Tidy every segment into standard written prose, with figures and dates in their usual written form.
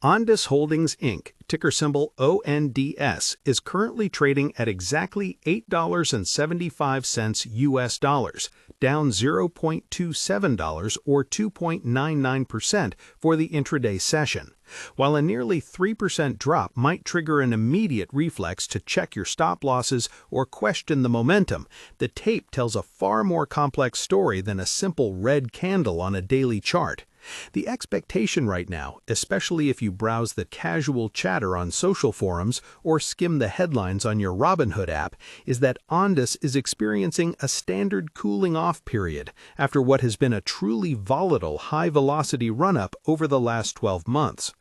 Ondas Holdings Inc., ticker symbol ONDS, is currently trading at exactly $8.75 US dollars, down $0.27 or 2.99% for the intraday session. While a nearly 3% drop might trigger an immediate reflex to check your stop losses or question the momentum, the tape tells a far more complex story than a simple red candle on a daily chart. The expectation right now, especially if you browse the casual chatter on social forums or skim the headlines on your Robinhood app, is that Ondas is experiencing a standard cooling-off period after what has been a truly volatile, high-velocity run-up over the last 12 months.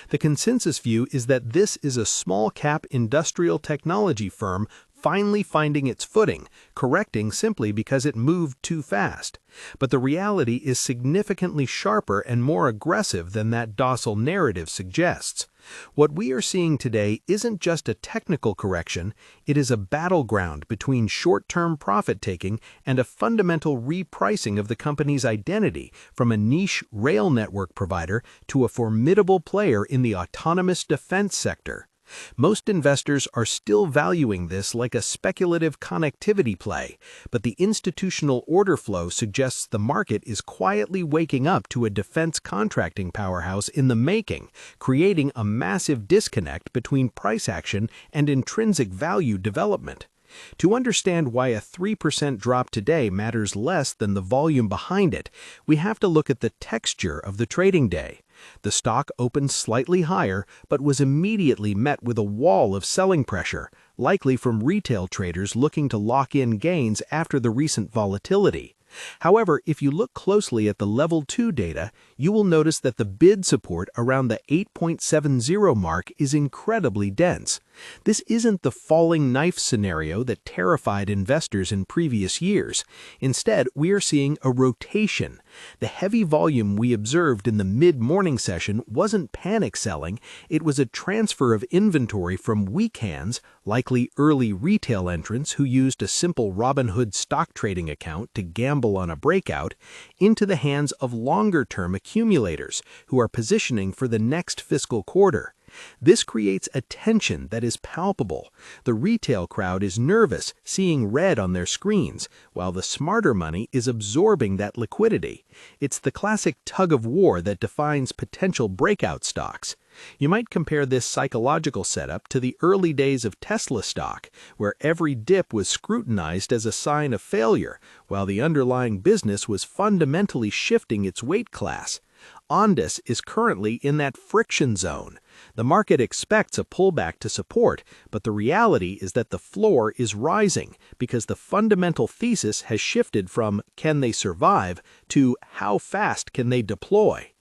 The consensus view is that this is a small-cap industrial technology firm finally finding its footing, correcting simply because it moved too fast. But the reality is significantly sharper and more aggressive than that docile narrative suggests. What we are seeing today isn't just a technical correction, it is a battleground between short-term profit-taking and a fundamental repricing of the company's identity from a niche rail network provider to a formidable player in the autonomous defense sector. Most investors are still valuing this like a speculative connectivity play, but the institutional order flow suggests the market is quietly waking up to a defense contracting powerhouse in the making, creating a massive disconnect between price action and intrinsic value development. To understand why a 3% drop today matters less than the volume behind it, we have to look at the texture of the trading day. The stock opened slightly higher, but was immediately met with a wall of selling pressure, likely from retail traders looking to lock in gains after the recent volatility. However, if you look closely at the Level 2 data, you will notice that the bid support around the 8.70 mark is incredibly dense. This isn't the falling knife scenario that terrified investors in previous years. Instead, we are seeing a rotation. The heavy volume we observed in the mid-morning session wasn't panic selling, it was a transfer of inventory from weak hands, likely early retail entrants who used a simple Robinhood stock trading account to gamble on a breakout, into the hands of longer-term accumulators who are positioning for the next fiscal quarter. This creates a tension that is palpable. The retail crowd is nervous, seeing red on their screens, while the smarter money is absorbing that liquidity. It's the classic tug-of-war that defines potential breakout stocks. You might compare this psychological setup to the early days of Tesla stock, where every dip was scrutinized as a sign of failure, while the underlying business was fundamentally shifting its weight class. Ondas is currently in that friction zone. The market expects a pullback to support, but the reality is that the floor is rising because the fundamental thesis has shifted from "can they survive" to "how fast can they deploy?"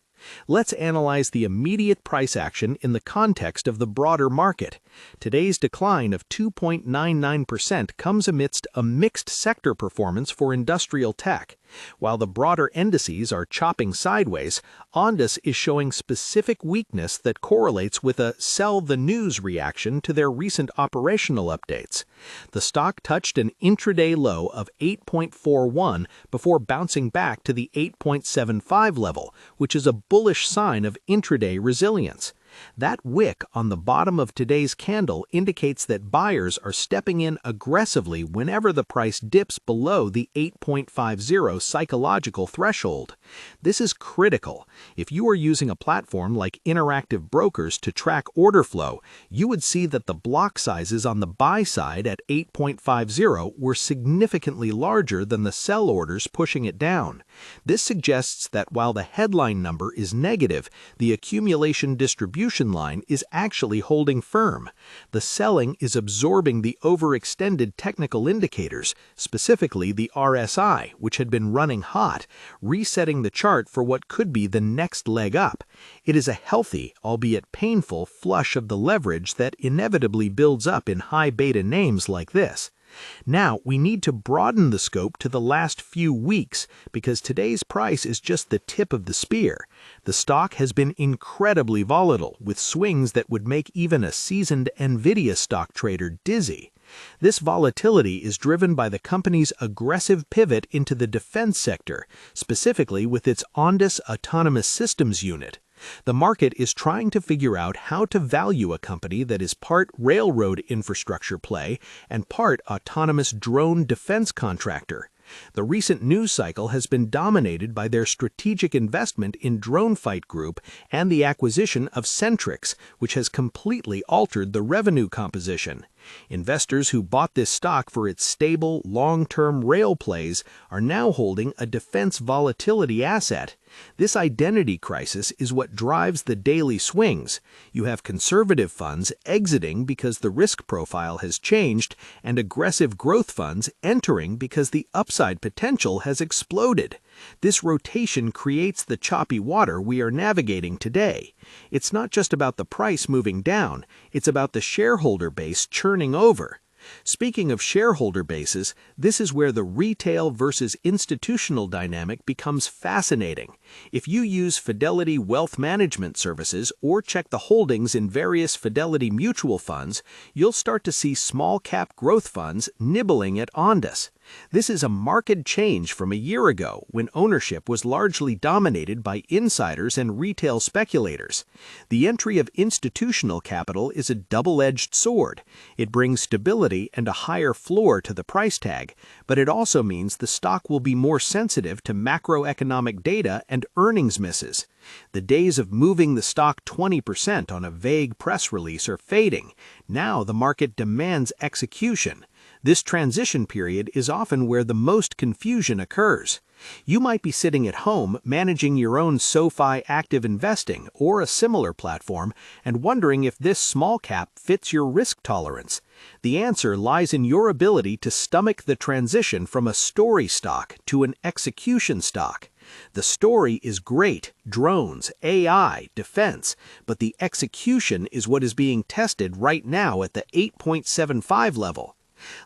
Let's analyze the immediate price action in the context of the broader market. Today's decline of 2.99% comes amidst a mixed sector performance for industrial tech. While the broader indices are chopping sideways, Ondas is showing specific weakness that correlates with a "sell the news" reaction to their recent operational updates. The stock touched an intraday low of 8.41 before bouncing back to the 8.75 level, which is a bullish sign of intraday resilience. That wick on the bottom of today's candle indicates that buyers are stepping in aggressively whenever the price dips below the 8.50 psychological threshold. This is critical. If you are using a platform like Interactive Brokers to track order flow, you would see that the block sizes on the buy side at 8.50 were significantly larger than the sell orders pushing it down. This suggests that while the headline number is negative, the accumulation distribution line is actually holding firm. The selling is absorbing the overextended technical indicators, specifically the RSI, which had been running hot, resetting the chart for what could be the next leg up. It is a healthy, albeit painful, flush of the leverage that inevitably builds up in high beta names like this. Now, we need to broaden the scope to the last few weeks because today's price is just the tip of the spear. The stock has been incredibly volatile, with swings that would make even a seasoned Nvidia stock trader dizzy. This volatility is driven by the company's aggressive pivot into the defense sector, specifically with its Ondas Autonomous Systems unit. The market is trying to figure out how to value a company that is part railroad infrastructure play and part autonomous drone defense contractor. The recent news cycle has been dominated by their strategic investment in Drone Fight Group and the acquisition of Centrix, which has completely altered the revenue composition. Investors who bought this stock for its stable, long-term rail plays are now holding a defense volatility asset. This identity crisis is what drives the daily swings. You have conservative funds exiting because the risk profile has changed, and aggressive growth funds entering because the upside potential has exploded. This rotation creates the choppy water we are navigating today. It's not just about the price moving down, it's about the shareholder base churning over. Speaking of shareholder bases, this is where the retail versus institutional dynamic becomes fascinating. If you use Fidelity Wealth Management Services or check the holdings in various Fidelity mutual funds, you'll start to see small-cap growth funds nibbling at Ondas. This is a marked change from a year ago when ownership was largely dominated by insiders and retail speculators. The entry of institutional capital is a double-edged sword. It brings stability and a higher floor to the price tag, but it also means the stock will be more sensitive to macroeconomic data and earnings misses. The days of moving the stock 20% on a vague press release are fading. Now the market demands execution. This transition period is often where the most confusion occurs. You might be sitting at home managing your own SoFi Active Investing or a similar platform and wondering if this small cap fits your risk tolerance. The answer lies in your ability to stomach the transition from a story stock to an execution stock. The story is great, drones, AI, defense, but the execution is what is being tested right now at the 8.75 level.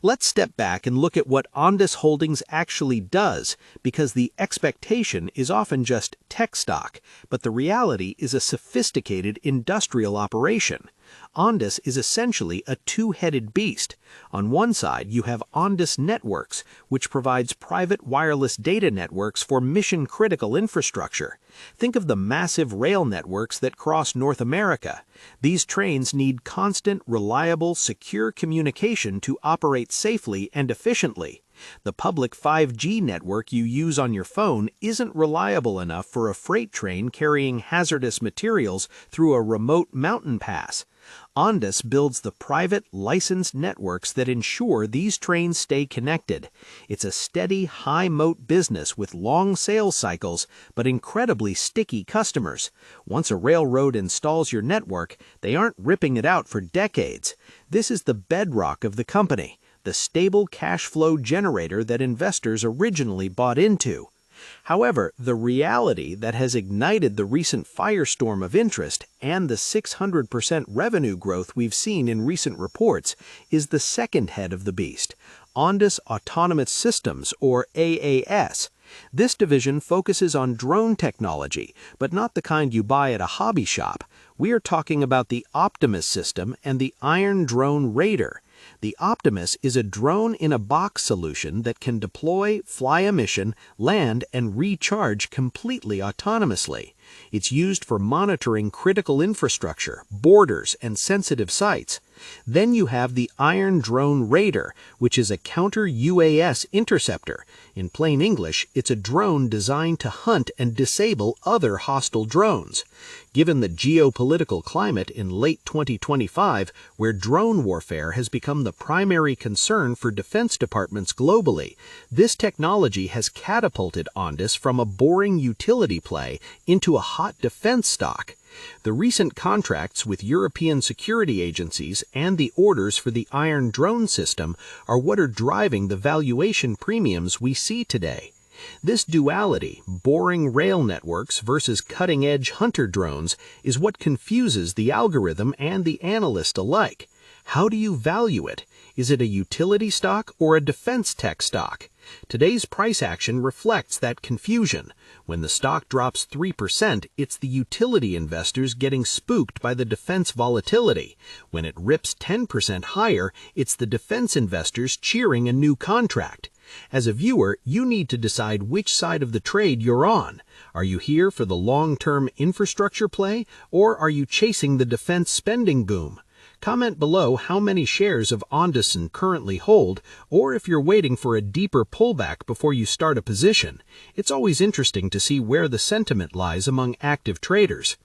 Let's step back and look at what Ondas Holdings actually does, because the expectation is often just tech stock, but the reality is a sophisticated industrial operation. Ondas is essentially a two-headed beast. On one side, you have Ondas Networks, which provides private wireless data networks for mission-critical infrastructure. Think of the massive rail networks that cross North America. These trains need constant, reliable, secure communication to operate safely and efficiently. The public 5G network you use on your phone isn't reliable enough for a freight train carrying hazardous materials through a remote mountain pass. Ondas builds the private, licensed networks that ensure these trains stay connected. It's a steady, high-moat business with long sales cycles, but incredibly sticky customers. Once a railroad installs your network, they aren't ripping it out for decades. This is the bedrock of the company, the stable cash flow generator that investors originally bought into. However, the reality that has ignited the recent firestorm of interest and the 600% revenue growth we've seen in recent reports is the second head of the beast, Ondas Autonomous Systems, or AAS. This division focuses on drone technology, but not the kind you buy at a hobby shop. We are talking about the Optimus system and the Iron Drone Raider. The Optimus is a drone-in-a-box solution that can deploy, fly a mission, land, and recharge completely autonomously. It's used for monitoring critical infrastructure, borders, and sensitive sites. Then you have the Iron Drone Raider, which is a counter-UAS interceptor. In plain English, it's a drone designed to hunt and disable other hostile drones. Given the geopolitical climate in late 2025, where drone warfare has become the primary concern for defense departments globally, this technology has catapulted Ondas from a boring utility play into a hot defense stock. The recent contracts with European security agencies and the orders for the Iron Drone system are what are driving the valuation premiums we see today. This duality, boring rail networks versus cutting-edge hunter drones, is what confuses the algorithm and the analyst alike. How do you value it? Is it a utility stock or a defense tech stock? Today's price action reflects that confusion. When the stock drops 3%, it's the utility investors getting spooked by the defense volatility. When it rips 10% higher, it's the defense investors cheering a new contract. As a viewer, you need to decide which side of the trade you're on. Are you here for the long-term infrastructure play, or are you chasing the defense spending boom? Comment below how many shares of Ondas currently hold, or if you're waiting for a deeper pullback before you start a position. It's always interesting to see where the sentiment lies among active traders.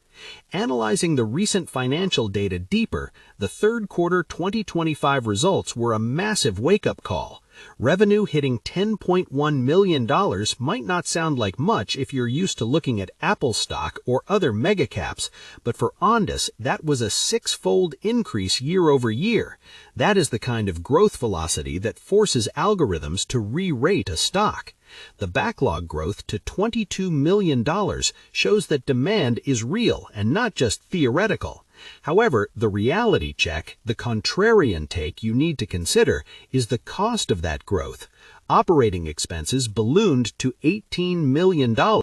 Analyzing the recent financial data deeper, the third quarter 2025 results were a massive wake-up call. Revenue hitting $10.1 million might not sound like much if you're used to looking at Apple stock or other megacaps, but for Ondas, that was a six-fold increase year over year. That is the kind of growth velocity that forces algorithms to re-rate a stock. The backlog growth to $22 million shows that demand is real and not just theoretical. However, the reality check, the contrarian take you need to consider, is the cost of that growth. Operating expenses ballooned to $18 million.